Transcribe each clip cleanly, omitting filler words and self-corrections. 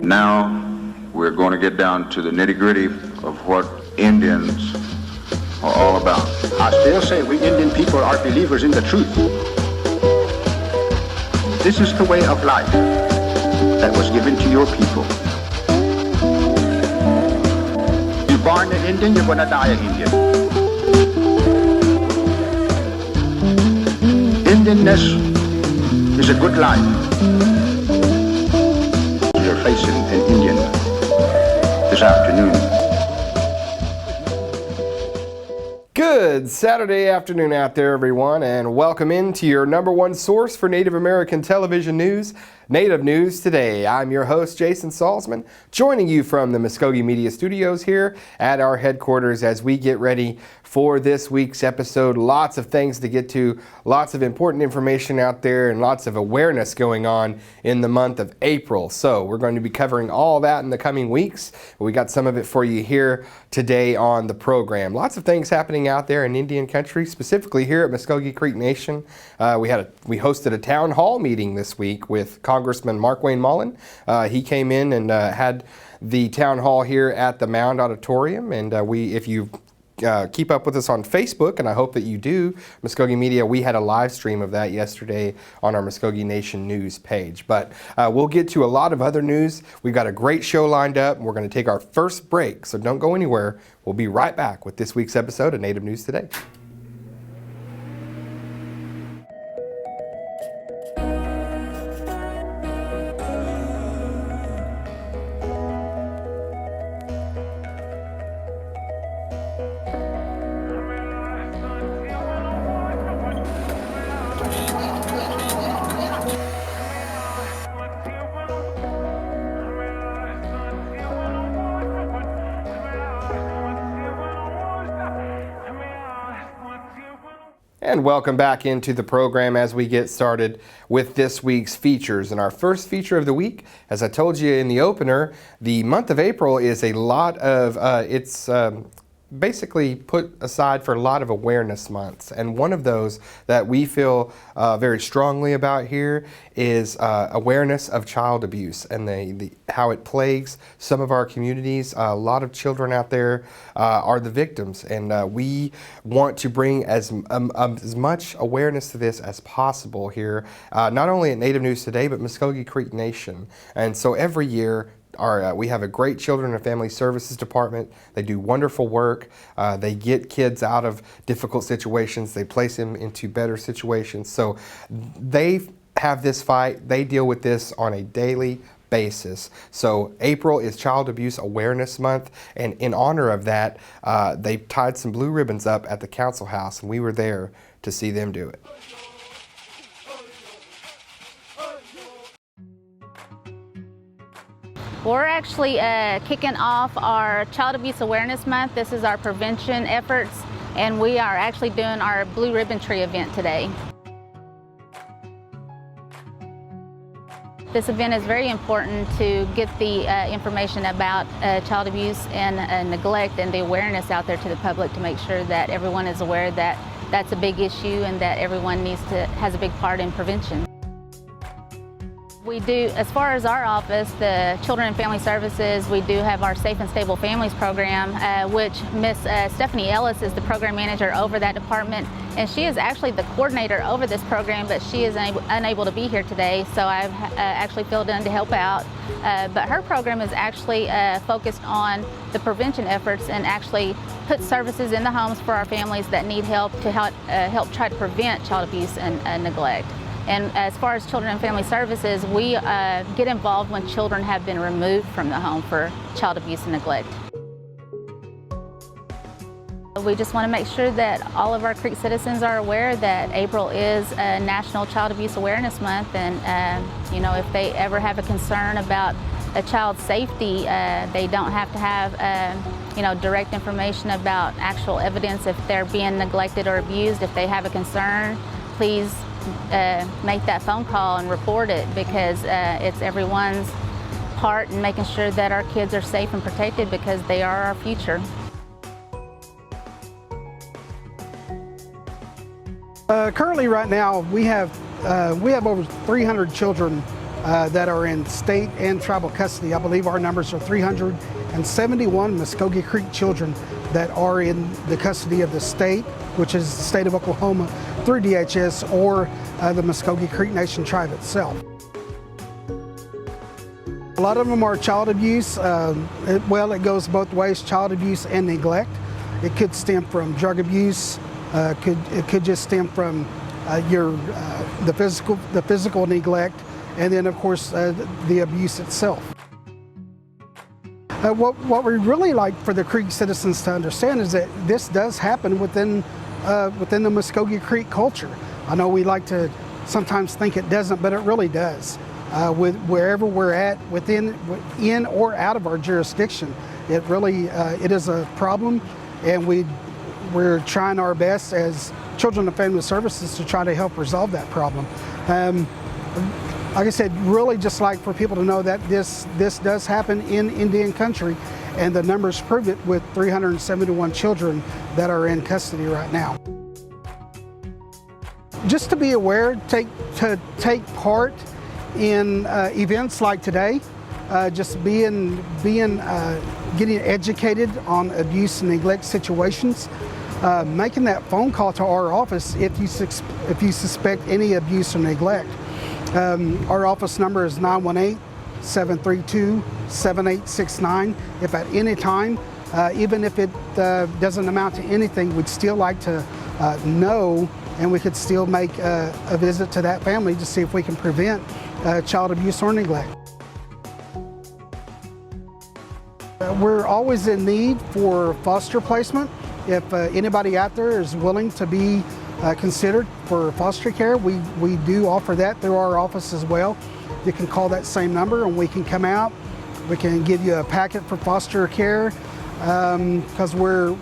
Now we're going to get down to the nitty-gritty of what Indians are all about. I still say we Indian people are believers in the truth. This is the way of life that was given to your people. You're born an Indian, you're going to die an Indian. Indianness is a good life. You're facing an Indian this afternoon. Good Saturday afternoon out there, everyone, and welcome into your number one source for Native American television news, Native News Today. I'm your host, Jason Salzman, joining you from the Mvskoke Media Studios here at our headquarters as we get ready for this week's episode. Lots of things to get to, lots of important information out there, and lots of awareness going on in the month of April. So we're going to be covering all that in the coming weeks. We got some of it for you here today on the program. Lots of things happening out there in Indian country, specifically here at Mvskoke Creek Nation. We hosted a town hall meeting this week with Congressman Mark Wayne Mullen. He came in and had the town hall here at the Mound Auditorium, and if you keep up with us on Facebook, and I hope that you do, Mvskoke Media, we had a live stream of that yesterday on our Mvskoke Nation news page. But we'll get to a lot of other news. We've got a great show lined up, and we're going to take our first break, so don't go anywhere. We'll be right back with this week's episode of Native News Today. And welcome back into the program as we get started with this week's features. And our first feature of the week, as I told you in the opener, the month of April is a lot of, basically put aside for a lot of awareness months. And one of those that we feel very strongly about here is awareness of child abuse and how it plagues some of our communities. A lot of children out there are the victims, and we want to bring as much awareness to this as possible here, not only at Native News Today, but Mvskoke Creek Nation. And so every year, we have a great Children and Family Services department. They do wonderful work. They get kids out of difficult situations. They place them into better situations. So they have this fight. They deal with this on a daily basis. So April is Child Abuse Awareness Month, and in honor of that, they tied some blue ribbons up at the council house, and we were there to see them do it. We're actually kicking off our Child Abuse Awareness Month. This is our prevention efforts, and we are actually doing our Blue Ribbon Tree event today. This event is very important to get the information about child abuse and neglect and the awareness out there to the public to make sure that everyone is aware that that's a big issue and that everyone has a big part in prevention. We do, as far as our office, the Children and Family Services, we do have our Safe and Stable Families program, which Miss Stephanie Ellis is the program manager over that department, and she is actually the coordinator over this program, but she is unable to be here today, so I've actually filled in to help out. But her program is actually focused on the prevention efforts and actually put services in the homes for our families that need help to help try to prevent child abuse and neglect. And as far as Children and Family Services, we get involved when children have been removed from the home for child abuse and neglect. We just want to make sure that all of our Creek citizens are aware that April is a National Child Abuse Awareness Month, and if they ever have a concern about a child's safety, they don't have to have direct information about actual evidence if they're being neglected or abused. If they have a concern, please make that phone call and report it, because it's everyone's part in making sure that our kids are safe and protected, because they are our future. Currently, right now, we have over 300 children that are in state and tribal custody. I believe our numbers are 371 Mvskoke Creek children that are in the custody of the state, which is the state of Oklahoma through DHS, or the Mvskoke Creek Nation tribe itself. A lot of them are child abuse. It goes both ways, child abuse and neglect. It could stem from drug abuse. It could just stem from the physical neglect, and then of course the abuse itself. What we really like for the Creek citizens to understand is that this does happen within the Mvskoke Creek culture. I know we like to sometimes think it doesn't, but it really does. With wherever we're at, in or out of our jurisdiction, it really it is a problem, and we're trying our best as Children and Family Services to try to help resolve that problem. Like I said, really just like for people to know that this does happen in Indian country, and the numbers prove it with 371 children that are in custody right now. Just to be aware, to take part in events like today, just getting educated on abuse and neglect situations, making that phone call to our office if you suspect any abuse or neglect. Our office number is 918-732-7869. If at any time, even if it doesn't amount to anything, we'd still like to know, and we could still make a visit to that family to see if we can prevent child abuse or neglect. We're always in need for foster placement. If anybody out there is willing to be considered for foster care, we do offer that through our office as well. You can call that same number and we can come out. We can give you a packet for foster care because we're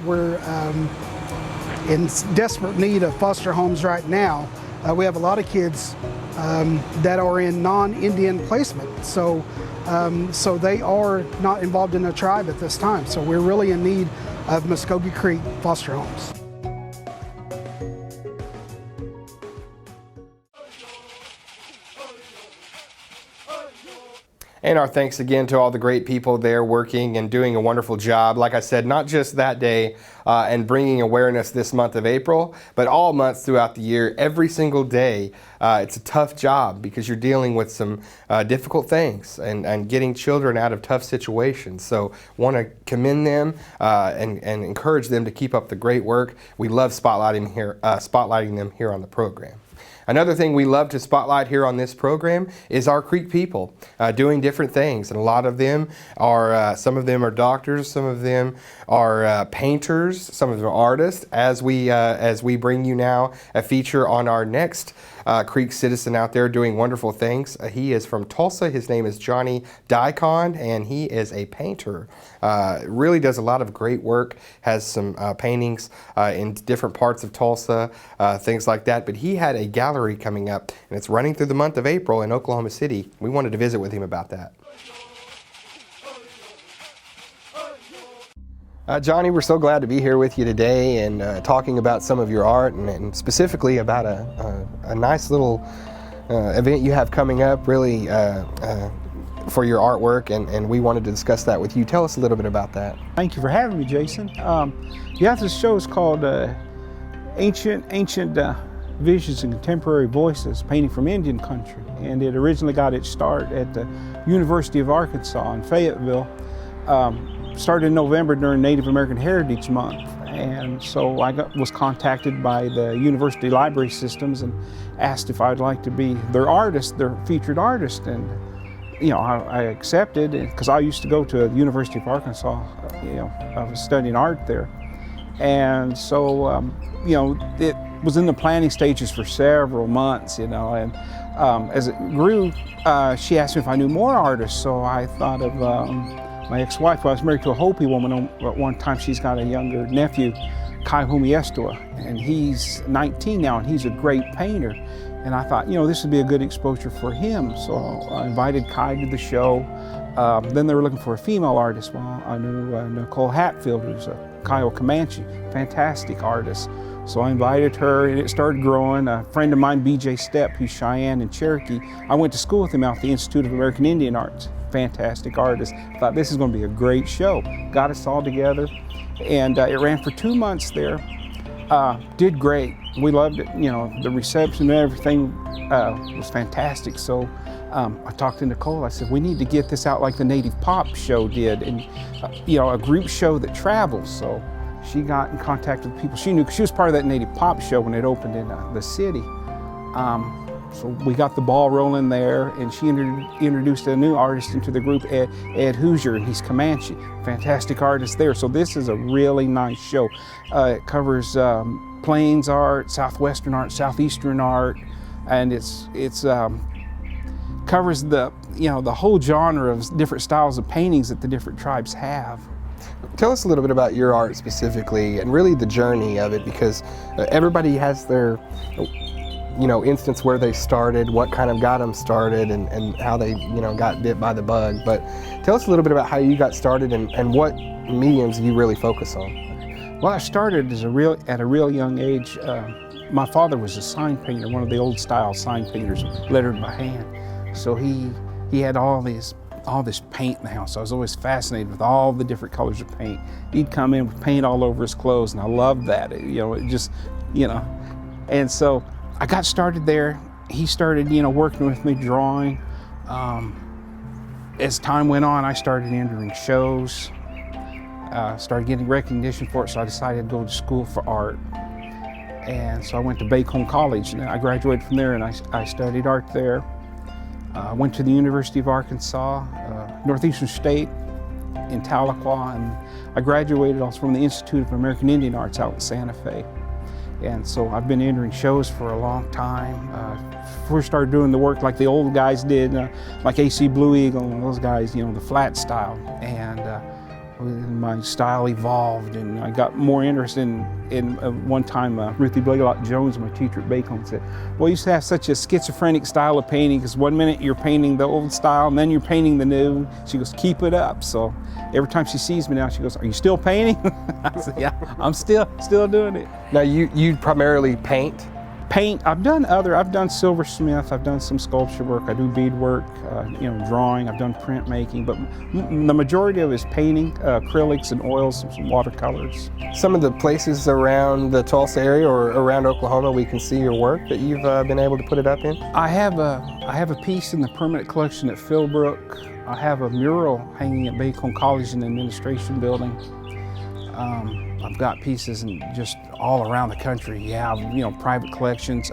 in desperate need of foster homes right now. We have a lot of kids that are in non-Indian placement, so they are not involved in a tribe at this time. So we're really in need of Mvskoke Creek foster homes. And our thanks again to all the great people there working and doing a wonderful job. Like I said, not just that day and bringing awareness this month of April, but all months throughout the year, every single day. It's a tough job because you're dealing with some difficult things and getting children out of tough situations. So want to commend them and encourage them to keep up the great work. We love spotlighting them here on the program. Another thing we love to spotlight here on this program is our Creek people doing different things, and a lot of them are, some of them are doctors, some of them are painters, some of them are artists, as we bring you now a feature on our next Creek citizen out there doing wonderful things. He is from Tulsa. His name is Johnny Dicon, and he is a painter. Really does a lot of great work, has some paintings in different parts of Tulsa, things like that. But he had a gallery coming up, and it's running through the month of April in Oklahoma City. We wanted to visit with him about that. Johnny, we're so glad to be here with you today and talking about some of your art and specifically about a nice little event you have coming up, really for your artwork, and we wanted to discuss that with you. Tell us a little bit about that. Thank you for having me, Jason. This show is called Ancient Visions and Contemporary Voices, Painting from Indian Country, and it originally got its start at the University of Arkansas in Fayetteville. Started in November during Native American Heritage Month, and so I was contacted by the university library systems and asked if I'd like to be their artist, their featured artist, and I accepted because I used to go to the University of Arkansas. I was studying art there, and so it was in the planning stages for several months, and as it grew, she asked me if I knew more artists, so I thought of my ex-wife, who I was married to a Hopi woman. At one time, she's got a younger nephew, Kai Humiestua, and he's 19 now, and he's a great painter. And I thought, this would be a good exposure for him. So I invited Kai to the show. Then they were looking for a female artist. Well, I knew Nicole Hatfield, who's a Kiowa Comanche, fantastic artist, So I invited her, and it started growing. A friend of mine, B.J. Stepp, who's Cheyenne and Cherokee, I went to school with him out at the Institute of American Indian Arts. Fantastic artist. Thought this is going to be a great show. Got us all together, and it ran for 2 months there. Did great. We loved it. You know, the reception and everything was fantastic. So I talked to Nicole. I said, we need to get this out like the Native Pop show did, and you know, a group show that travels. So she got in contact with people she knew, because she was part of that Native Pop show when it opened in the city. So we got the ball rolling there, and she introduced a new artist into the group, Ed Hoosier, and he's Comanche. Fantastic artist there. So this is a really nice show. It covers Plains art, Southwestern art, Southeastern art, and it's covers the whole genre of different styles of paintings that the different tribes have. Tell us a little bit about your art specifically, and really the journey of it, because everybody has their instance where they started, what kind of got them started, and how they got bit by the bug. But tell us a little bit about how you got started and what mediums you really focus on. Well, I started at a real young age. My father was a sign painter, one of the old style sign painters, lettered by hand. So he had all this paint in the house. I was always fascinated with all the different colors of paint. He'd come in with paint all over his clothes, and I loved that. And so I got started there. He started, working with me, drawing. As time went on, I started entering shows, started getting recognition for it, so I decided to go to school for art. And so I went to Bacone College, and I graduated from there, and I studied art there. I went to the University of Arkansas, Northeastern State in Tahlequah, and I graduated also from the Institute of American Indian Arts out in Santa Fe. And so I've been entering shows for a long time. First started doing the work like the old guys did, like A.C. Blue Eagle and those guys, the flat style. And my style evolved, and I got more interested in one time Ruthie Blaylock Jones, my teacher at Bacone, said, well, you used to have such a schizophrenic style of painting, because one minute you're painting the old style and then you're painting the new. She goes, keep it up. So every time she sees me now, she goes, are you still painting? I said, yeah, I'm still doing it. Now you primarily paint? I've done silversmith, I've done some sculpture work, I do beadwork, drawing, I've done printmaking, but the majority of it is painting, acrylics and oils and some watercolors. Some of the places around the Tulsa area or around Oklahoma we can see your work that you've been able to put it up in? I have a piece in the permanent collection at Philbrook. I have a mural hanging at Bacone College in the administration building. I've got pieces in just all around the country. Yeah, private collections.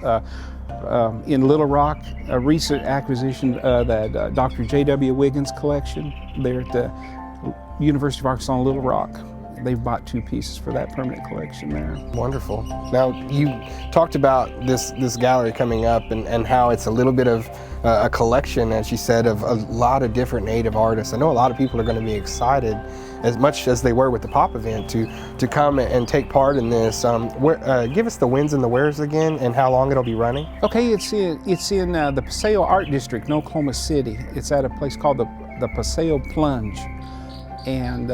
In Little Rock, a recent acquisition, that Dr. J.W. Wiggins collection there at the University of Arkansas in Little Rock. They've bought 2 pieces for that permanent collection there. Wonderful. Now, you talked about this gallery coming up and how it's a little bit of a collection, as you said, of a lot of different Native artists. I know a lot of people are going to be excited, as much as they were with the pop event, to come and take part in this. Give us the whens and the wheres again, and how long it'll be running. Okay, it's in the Paseo Art District in Oklahoma City. It's at a place called the Paseo Plunge, and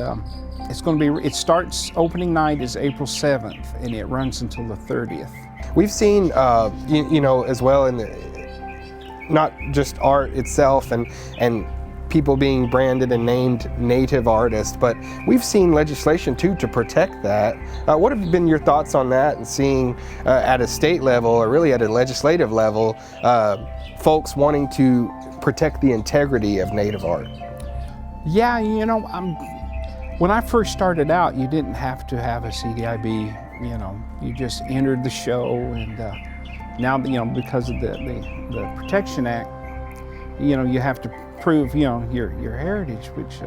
it starts, opening night is April 7th, and it runs until the 30th. We've seen, as well, not just art itself and people being branded and named Native artists, but we've seen legislation too to protect that. What have been your thoughts on that, and seeing at a state level, or really at a legislative level, folks wanting to protect the integrity of Native art? Yeah, when I first started out, you didn't have to have a CDIB. You just entered the show, and now because of the Protection Act, you have to prove your heritage, which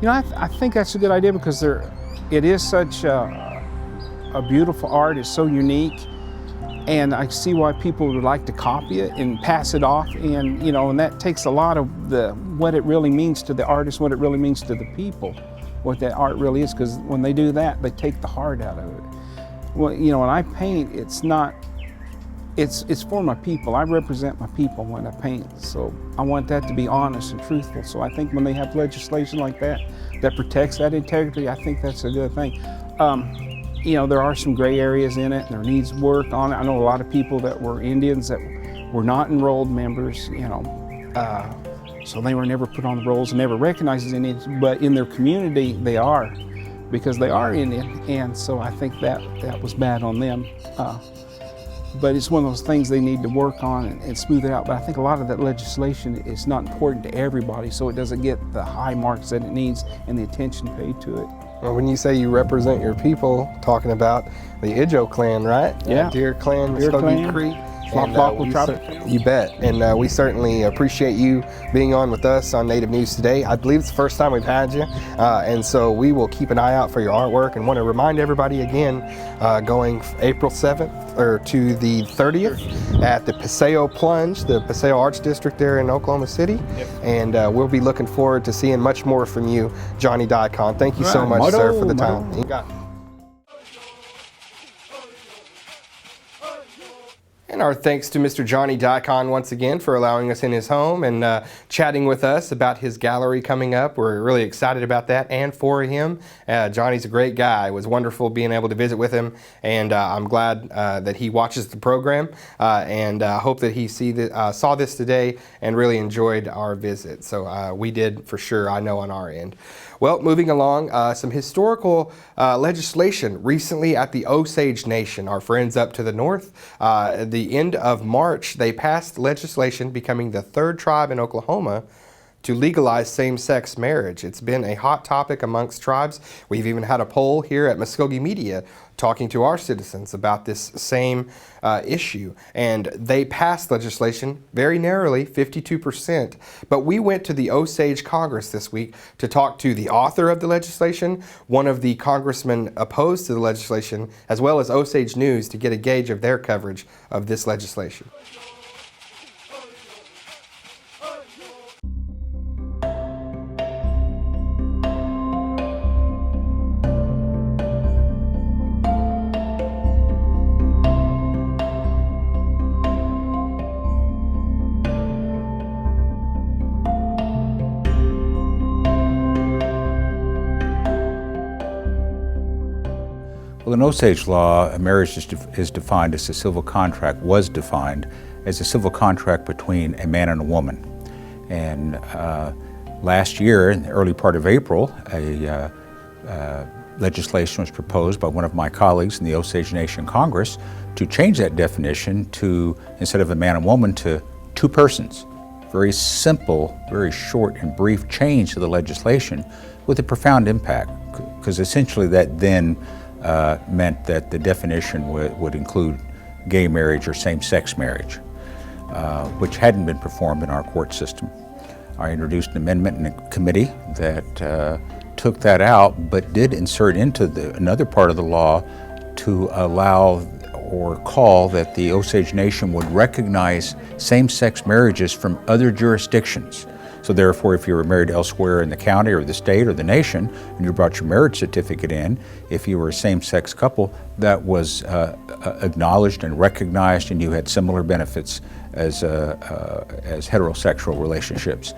I think that's a good idea, because it is such a beautiful art. It's so unique, and I see why people would like to copy it and pass it off, and and that takes a lot of what it really means to the artist, what it really means to the people, what that art really is, because when they do that, they take the heart out of it. Well, when I paint, it's for my people. I represent my people when I paint, so I want that to be honest and truthful. So I think when they have legislation like that protects that integrity, I think that's a good thing. you know, there are some gray areas in it. There needs work on it. I know a lot of people that were Indians that were not enrolled members, you know, so they were never put on the rolls and never recognized as Indians, but in their community they are, because they are Indian, and so I think that was bad on them. But it's one of those things they need to work on and smooth it out. But I think a lot of that legislation is not important to everybody, so it doesn't get the high marks that it needs and the attention paid to it. Well, when you say you represent your people, talking about the Ijo clan, right? Yeah. Deer Clan, Deer Mvskoke Clan. Creek. Flock, You bet. And we certainly appreciate you being on with us on Native News Today. I believe it's the first time we've had you. And so we will keep an eye out for your artwork, and want to remind everybody again, going April 7th or to the 30th at the Paseo Plunge, the Paseo Arts District there in Oklahoma City. Yep. And we'll be looking forward to seeing much more from you, Johnny Daikon. Thank you so much, sir, for the time. You got it. And our thanks to Mr. Johnny Daikon once again for allowing us in his home and chatting with us about his gallery coming up. We're really excited about that and for him. Johnny's a great guy. It was wonderful being able to visit with him, and I'm glad that he watches the program, and hope that he saw this today and really enjoyed our visit. So we did for sure, I know, on our end. Well, moving along, some historical legislation recently at the Osage Nation, our friends up to the north. At the end of March, they passed legislation becoming the third tribe in Oklahoma to legalize same-sex marriage. It's been a hot topic amongst tribes. We've even had a poll here at Mvskoke Media talking to our citizens about this same issue. And they passed legislation very narrowly, 52%. But we went to the Osage Congress this week to talk to the author of the legislation, one of the congressmen opposed to the legislation, as well as Osage News, to get a gauge of their coverage of this legislation. Well, in Osage law, a marriage is defined as a civil contract, was defined as a civil contract between a man and a woman. And last year, in the early part of April, legislation was proposed by one of my colleagues in the Osage Nation Congress to change that definition to, instead of a man and woman, to two persons. Very simple, very short and brief change to the legislation with a profound impact, because essentially that then meant that the definition would include gay marriage or same-sex marriage, which hadn't been performed in our court system. I introduced an amendment in a committee that took that out, but did insert into another part of the law to allow or call that the Osage Nation would recognize same-sex marriages from other jurisdictions. So therefore, if you were married elsewhere in the county or the state or the nation, and you brought your marriage certificate in, if you were a same-sex couple, that was acknowledged and recognized, and you had similar benefits as heterosexual relationships.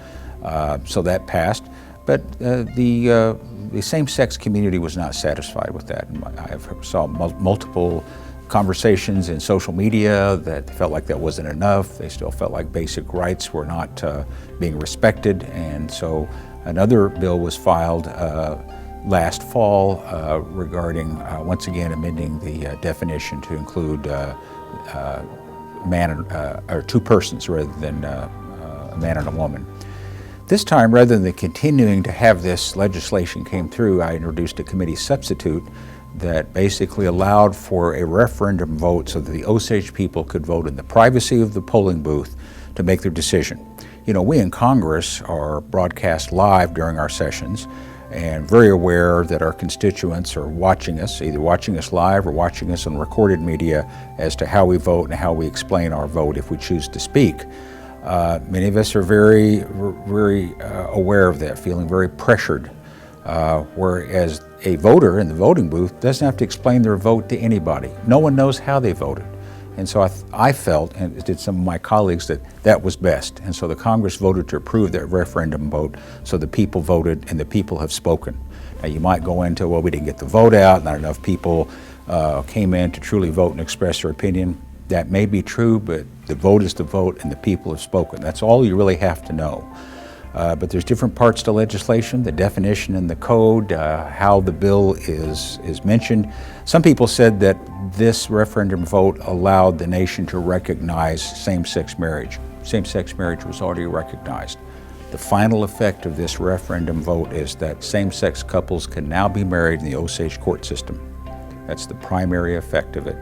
So that passed. But the same-sex community was not satisfied with that. I saw multiple conversations in social media that felt like that wasn't enough. They still felt like basic rights were not being respected. And so another bill was filed last fall regarding, once again, amending the definition to include or two persons rather than a man and a woman. This time, rather than continuing to have this legislation came through, I introduced a committee substitute that basically allowed for a referendum vote so that the Osage people could vote in the privacy of the polling booth to make their decision. You know, we in Congress are broadcast live during our sessions and very aware that our constituents are watching us, either watching us live or watching us on recorded media as to how we vote and how we explain our vote if we choose to speak. Many of us are very aware of that, feeling very pressured, whereas a voter in the voting booth doesn't have to explain their vote to anybody. No one knows how they voted. And so I felt, and did some of my colleagues, that that was best. And so the Congress voted to approve that referendum vote, so the people voted and the people have spoken. Now you might go into, well, we didn't get the vote out, not enough people came in to truly vote and express their opinion. That may be true, but the vote is the vote and the people have spoken. That's all you really have to know. But there's different parts to legislation, the definition in the code, how the bill is mentioned. Some people said that this referendum vote allowed the nation to recognize same-sex marriage. Same-sex marriage was already recognized. The final effect of this referendum vote is that same-sex couples can now be married in the Osage court system. That's the primary effect of it.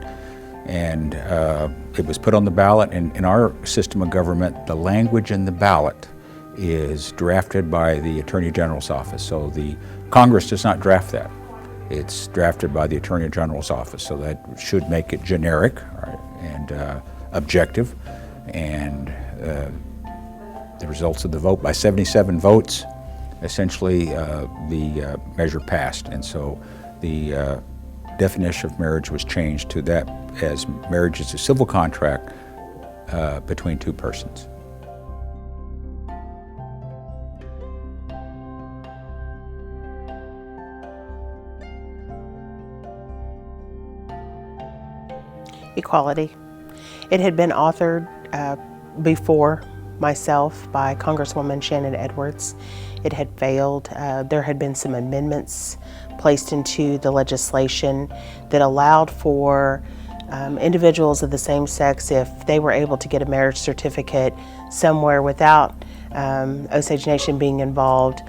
And it was put on the ballot, and in our system of government, the language in the ballot is drafted by the Attorney General's office. So the Congress does not draft that. It's drafted by the Attorney General's office. So that should make it generic, right, and objective. And the results of the vote, by 77 votes, essentially the measure passed. And so the definition of marriage was changed to that as marriage is a civil contract between two persons. Equality. It had been authored before myself by Congresswoman Shannon Edwards. It had failed. There had been some amendments placed into the legislation that allowed for individuals of the same sex, if they were able to get a marriage certificate somewhere without Osage Nation being involved,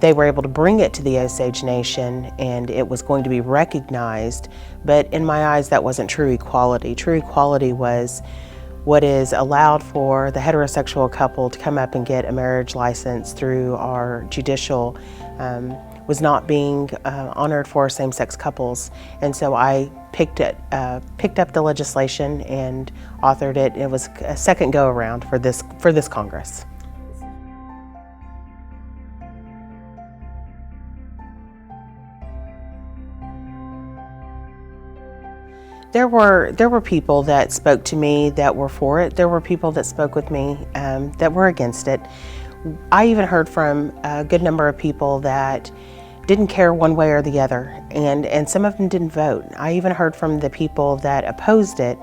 they were able to bring it to the Osage Nation and it was going to be recognized. But in my eyes, that wasn't true equality. True equality was what is allowed for the heterosexual couple to come up and get a marriage license through our judicial was not being honored for same-sex couples. And so I picked up the legislation and authored it. It was a second go-around for this Congress. There were people that spoke to me that were for it. There were people that spoke with me that were against it. I even heard from a good number of people that didn't care one way or the other, and some of them didn't vote. I even heard from the people that opposed it,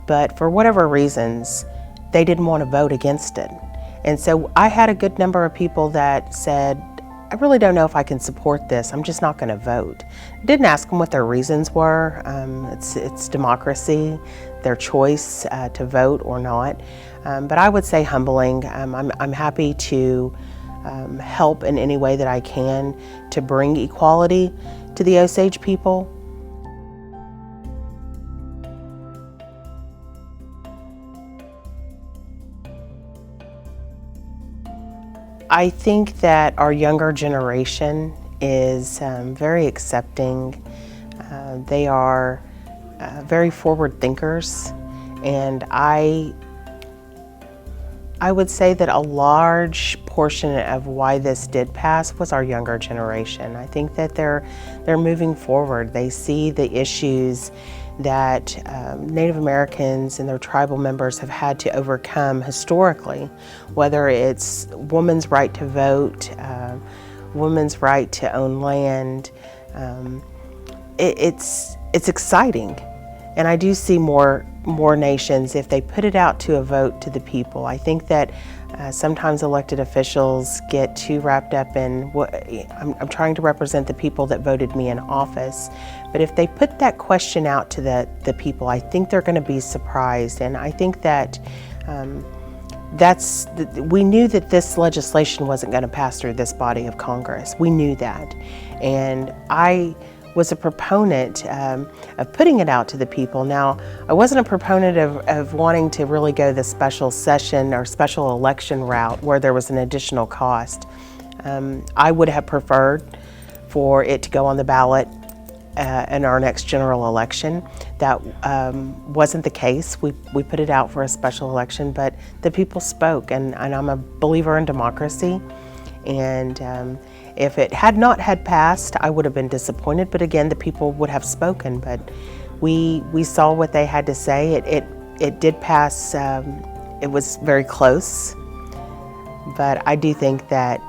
but for whatever reasons, they didn't want to vote against it. And so I had a good number of people that said, I really don't know if I can support this. I'm just not going to vote. Didn't ask them what their reasons were. It's democracy, their choice to vote or not. But I would say humbling. I'm happy to help in any way that I can to bring equality to the Osage people. I think that our younger generation is very accepting. They are very forward thinkers, and I would say that a large portion of why this did pass was our younger generation. I think that they're moving forward. They see the issues that Native Americans and their tribal members have had to overcome historically, whether it's women's right to vote, women's right to own land. It's exciting, and I do see more nations if they put it out to a vote to the people. I think that sometimes elected officials get too wrapped up in what I'm trying to represent the people that voted me in office. But if they put that question out to the people, I think they're going to be surprised. And I think that we knew that this legislation wasn't going to pass through this body of Congress. We knew that. And I was a proponent of putting it out to the people. Now, I wasn't a proponent of wanting to really go the special session or special election route where there was an additional cost. I would have preferred for it to go on the ballot in our next general election. That wasn't the case. We put it out for a special election, but the people spoke, and I'm a believer in democracy. And if it had not had passed, I would have been disappointed, but again, the people would have spoken. But we saw what they had to say. It did pass. It was very close, but I do think that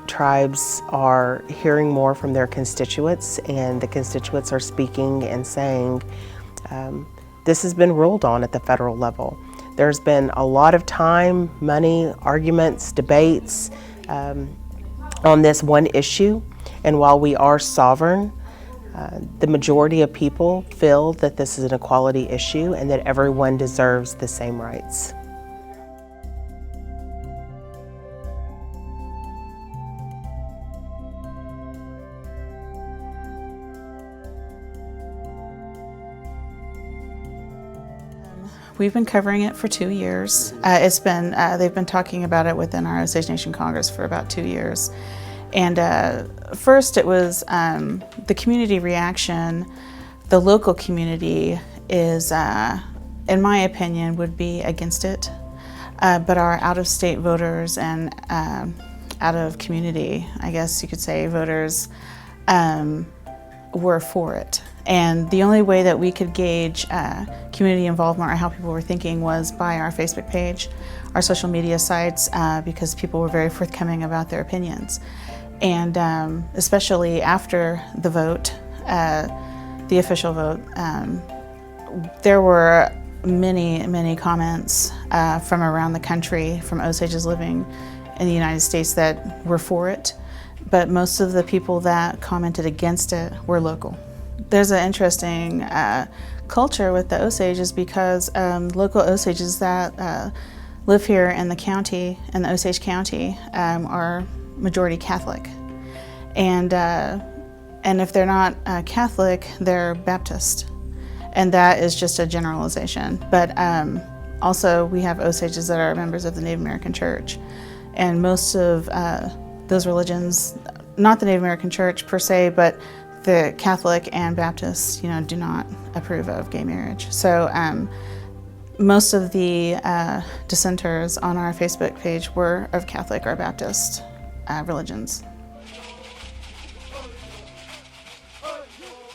tribes are hearing more from their constituents, and the constituents are speaking and saying, this has been ruled on at the federal level. There's been a lot of time, money, arguments, debates on this one issue, and while we are sovereign, the majority of people feel that this is an equality issue and that everyone deserves the same rights. We've been covering it for 2 years. They've been talking about it within our Osage Nation Congress for about 2 years. And first it was the community reaction. The local community is, in my opinion, would be against it. But our out-of-state voters and out-of-community, I guess you could say, voters were for it. And the only way that we could gauge community involvement or how people were thinking was by our Facebook page, our social media sites, because people were very forthcoming about their opinions. And especially after the vote, the official vote, there were many comments from around the country, from Osages living in the United States, that were for it. But most of the people that commented against it were local. There's an interesting culture with the Osages because local Osages that live here in the county, in the Osage County, are majority Catholic. And if they're not Catholic, they're Baptist. And that is just a generalization. But also we have Osages that are members of the Native American Church. And most of those religions, not the Native American Church per se, but the Catholic and Baptist, do not approve of gay marriage. So most of the dissenters on our Facebook page were of Catholic or Baptist religions.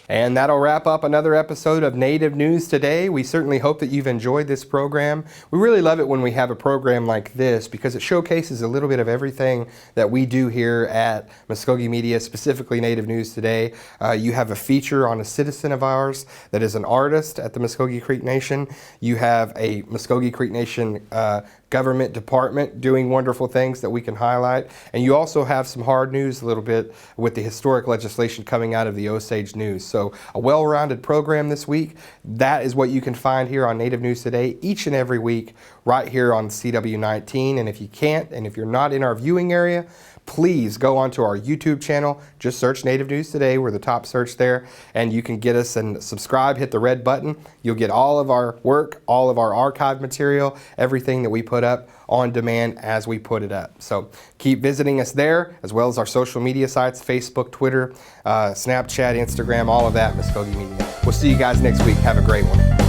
And that'll wrap up another episode of Native News Today. We certainly hope that you've enjoyed this program. We really love it when we have a program like this because it showcases a little bit of everything that we do here at Mvskoke Media, specifically Native News Today. You have a feature on a citizen of ours that is an artist at the Mvskoke Creek Nation. You have a Mvskoke Creek Nation government department doing wonderful things that we can highlight. And you also have some hard news a little bit with the historic legislation coming out of the Osage News. So a well-rounded program this week. That is what you can find here on Native News Today each and every week right here on CW19. And if you can't, and if you're not in our viewing area, please go onto our YouTube channel. Just search Native News Today. We're the top search there. And you can get us and subscribe, hit the red button. You'll get all of our work, all of our archive material, everything that we put up on demand as we put it up. So keep visiting us there, as well as our social media sites, Facebook, Twitter, Snapchat, Instagram, all of that, Mvskoke Media. We'll see you guys next week. Have a great one.